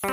خذاني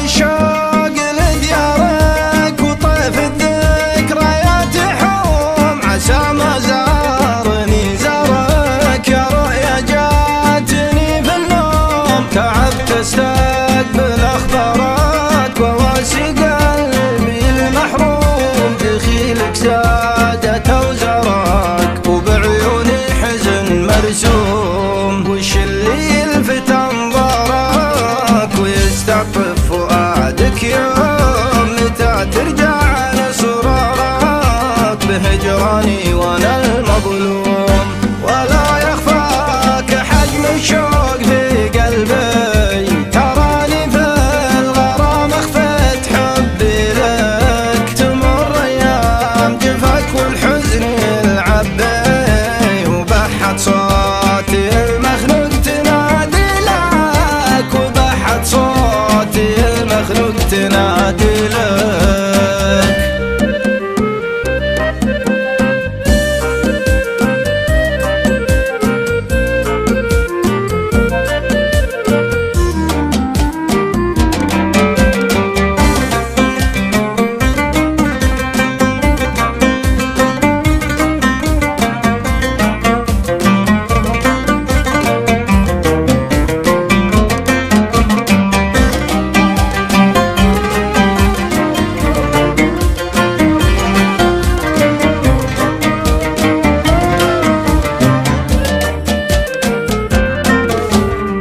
الشوق لديارك وطيف الذكريات يحوم، عسى ما زارني زارك يا رؤيا جاتني في النوم. تعبت استقبل اخبارك وواسي قلبي المحروم، دخيلك زادت وزارك وبعيوني حزن مرسوم. وش اللي يلفت انظارك ويستعطف فؤادك يوم متى ترجع لسرارك بهجراني وانا المظلوم؟ ولا يخفاك حجم الشوق في قلبي، تراني في الغرام اخفيت حبي لك. تمر ايام جفاك والحزن العبي، وبحت صوتي المخلوق تنادي لك، وبحت صوتي المخلوق تنادي لك.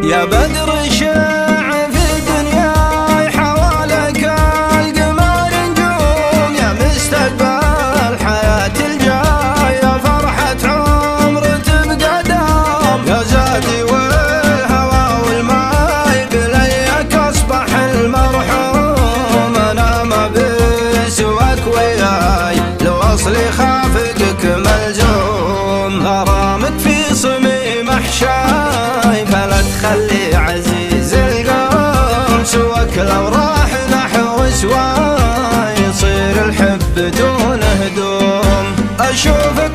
يا بدر شاع في دنياي حوالك القمر نجوم، يا مستقبل حياتي الجاي، يا فرحة عمر تبقى دوم. يا زادي والهوى والماي بليك اصبح المرحوم، انا ما بسواك وياي لو اصلي خافقك ملزوم. غرامك في صميم احشاي فلا تخلي عزيز القوم، سواك لو راح نحو سواي يصير الحب دون هدوم. اشوفك